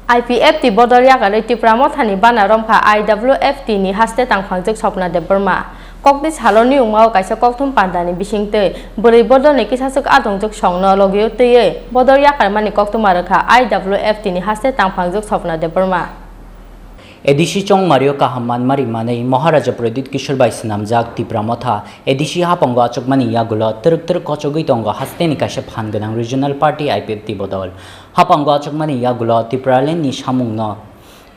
IPFT bodol Yakarwi Tipra Motha ni bana romkha IWFT ni haste Tangphang Swapna Debbarma kokti saloni ungmao kaisa kokthum pandani bisingte bori bodol ni kisasuk adongjok songno logyo teye bodol Yakarwi ni kokthum arakha IWFT ni haste Tangphang Swapna Debbarma एडिशी चोंग Mario काहमान मारी माने महाराजा प्रदीप किशोर by सनामजाक Tipra मथा एडिशी हापंगो आचक मानी यागुलो तरक तरक कचोगै तंगो हास्ते निकाशे फानगनां regional party IPFT बदल हापंगो आचक मानी यागुलो तिप्रालेन नि सामुंगनो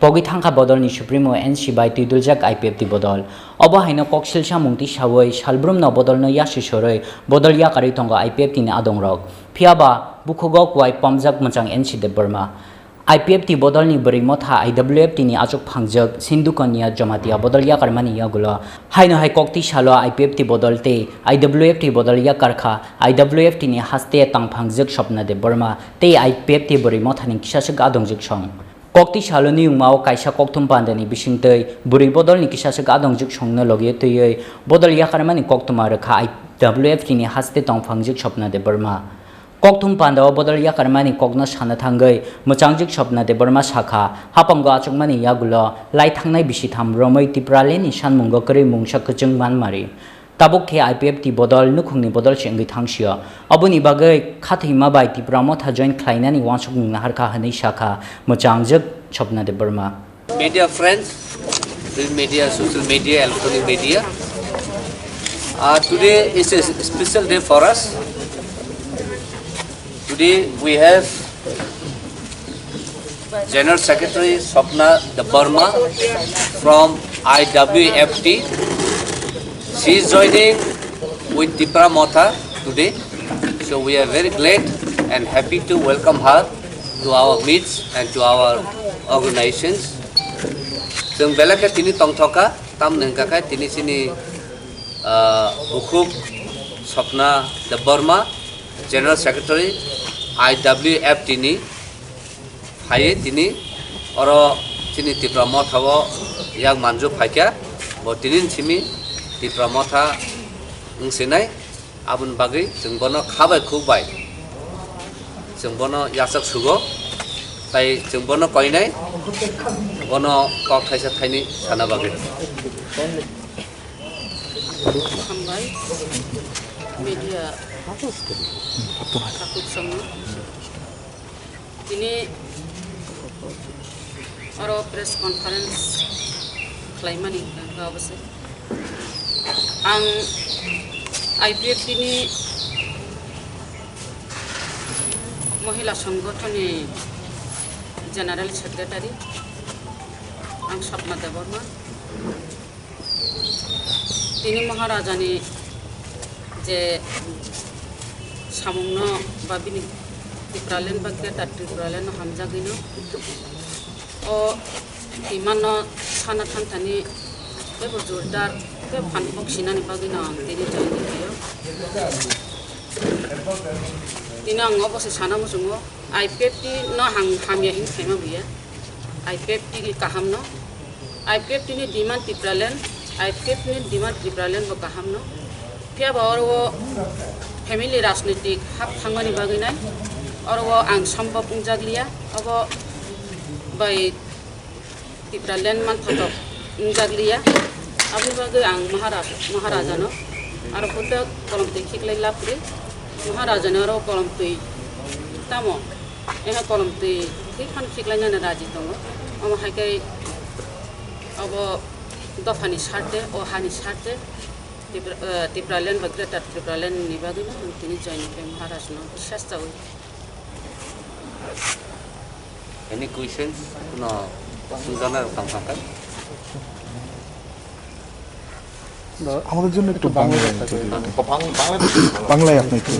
पगि थांखा बदल नि सुप्रीमो NC बाई तिदुलजाक IPFT बदल अब हाइनो कक्सिल सामुंगति सावै सालब्रुम न बदल न यासि सरै बदल याकारि तंगो IPFT नि आदंरक फियाबा बुखुगो क्वाइ पमजाक मचां NC Debbarma IPFT bodol ni beri motha IWFT ni achok phangjak sindukania jamatia bodol ya karmani ya gulo haino hai kokti salo IPFT bodol te IWFT bodol ya karkha IWFT ni haste tangphangjak Swapna Debbarma te IPFT beri motha ni kisasuk adongjak song kokti salo ni umao kaisa kokthum pandani bisingtei beri bodol ni kisasuk adongjak songno logye tei bodol ya karmani kokthuma rakha IWFT ni haste tangphangjak Swapna Debbarma kokthum pandaw bodol ya karmani kokna sana thangai muchangjik Swapna Debbarma shakha hapanggo achungmani yagulo lai thangnai bisi thamromoi tiprale ni sanmungo kari mungsa kachung manmari tabok ke IPFT bodol nukhungni bodol chengi thangsia abuni bagai khathima bai Tipra Motha join khlainani wansuk naharka hani shakha muchangjik Swapna Debbarma media friends print media social media electronic media today is a special day for us. Today we have General Secretary Swapna Debbarma from IWFT. She is joining with Tipra Motha today. So we are very glad and happy to welcome her to our meets and to our organizations. Jeng belaka tini tongthoka tam nengkaka tini sini Bukhuk Swapna Debbarma General Secretary IWFT ni haye tini oro tini Tipra Motha wo yang manju phaikya bo tinin simi Tipra Motha ngsenai abun bagai जों bono khabai khukbai जों bono yasak sugo tai जों bono koinai bono kok thaisa thaini sana bagai hambai media takut semua ini orang press conference Khlaikha ni kau bersih ang IPFT ini महिला संगठननि general secretary ang Swapna Debbarma তিনি মহারাজানি যে সামুংনো বাবিনি Tipralen bagya Tipralen hamjagino o imano sana thantani bebo jordar be phanpok sinani bagina tini joini kiyo tinang obose sana musungo IPFT no hamya hin khema buya IPFT ki kahamno IPFT ni demand Tipralen IPFT ni demand Tipralen bo kahamno pia bawar wo family rajnitik hap thangani bagina और वो आंग संभव उंजागलिया अब bye Tipralen man थोक उंजागलिया अभी बागे आंग महाराजा no और खुद कलम ते खिकले लापरे महाराजा नो और कलम ते तामो यह कलम ते खिखान खिकले ना राजी तंगो हम हाके अब दफानी सारते ओ हानी सारते Tipralen bagre Tipralen निबागे ना तिनी जॉइन के महाराजा नो शास्त्र Any questions? No. Suzana Tangphang. আমাদের জন্য একটু বাংলায় আপনি একটু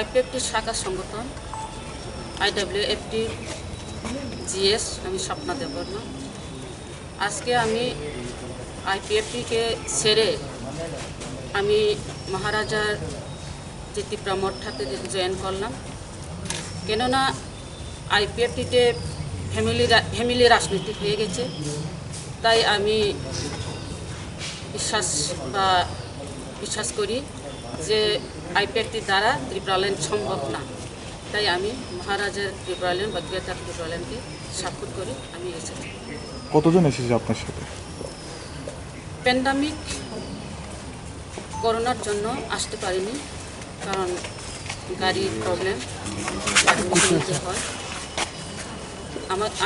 IPFT শাখা সংগঠন IWFT GS আমি Swapna Debbarma আজকে আমি IPFT के सेरे आमी महाराजा जे Tipra Motha ते जॉइन करलाम केनना IPFT ते फैमिली राजनीति হয়ে গেছে তাই আমি বিশ্বাস বা বিশ্বাস করি যে আইপিএফটির দ্বারা ত্রিপুরাল্যান্ড সম্ভব না, তাই আমি মহারাজার ত্রিপুরাল্যান্ড বা গ্রেটার ত্রিপুরাল্যান্ডকে সাপোর্ট করি আমি এসেছি। কতজন এসেছে আপনার সাথে? প্যান্ডামিক করোনার জন্য আসতে পারিনি, কারণ গাড়ির প্রবলেম হয়,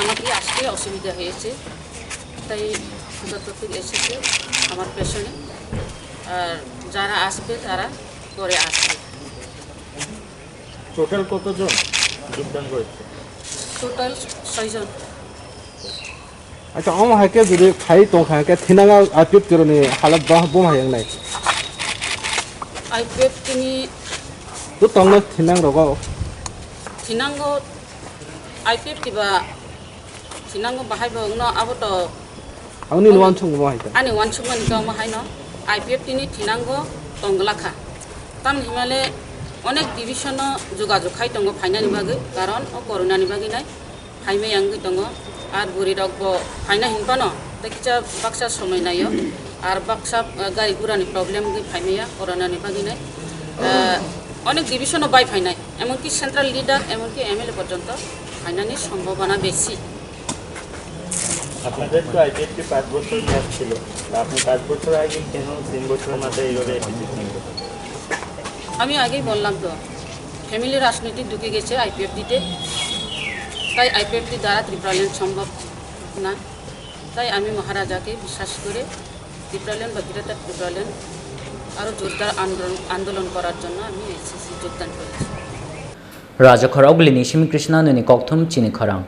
আমাকে আসতে অসুবিধা হয়েছে, তাই যতটুকু এসেছে আমার পেছনে, আর যারা আসবে তারা পরে আসবে। টোটাল কতজন যোগদান করেছে? টোটাল 6 জন। अच्छा हम हाके जुदि खाई तो खाके थिनांगा आपित करने हालत बम हायंग नाय आईपीएफटी तो तंग थिनांग रगो थिनांगो आईपीएफटी बा थिनांगो बाहाय बंगनो आबोतो आउनी नवान छंग बम हायता आनि वान छुमन गाव माहायनो आईपीएफटी नि थिनांगो तंगलाखा ताम हिमाले अनेक डिविजन जोगाजोग खाय दंगो फाइनानि बागै कारण ओ कोरोनानि बागै नाय फाइमे यांगै दंगो আর বুড়ি রাখব ফাইনা হিনপানো দেখিছা বাক্সা সময় নাই আর বাক্সা গাড়ি ঘোড়ানি প্রবলেম ফাইনাইয়া করোনানি বাগিনাই অনেক ডিভিশনও বাই ফাইনাই এমনকি সেন্ট্রাল লিডার এমনকি এমএলএ পর্যন্ত ফাইনানি সম্ভাবনা বেশি। আপনাদের তো আইপিএফটি 5 বছর মেয়াদ ছিল, আপনি 5 বছর আগে কেন 3 বছরের মাথায় এইভাবে আমি আগেই বললাম তো ফ্যামিলি রাজনীতি ঢুকে গেছে আইপিএফটিতে, তাই আইপিএফটি দ্বারা ত্রিপুরাল্যান্ড সম্ভব না, তাই আমি মহারাজাকে বিশ্বাস করে ত্রিপুরাল্যান্ড বা গ্রেটার ত্রিপুরাল্যান্ড আরও জোরদার আন্দোলন করার জন্য আমি এসএসসি যোগদান করেছি। রাজা খরাগলিনি সিমি কৃষ্ণানুনি ককথম চিনি খরাং।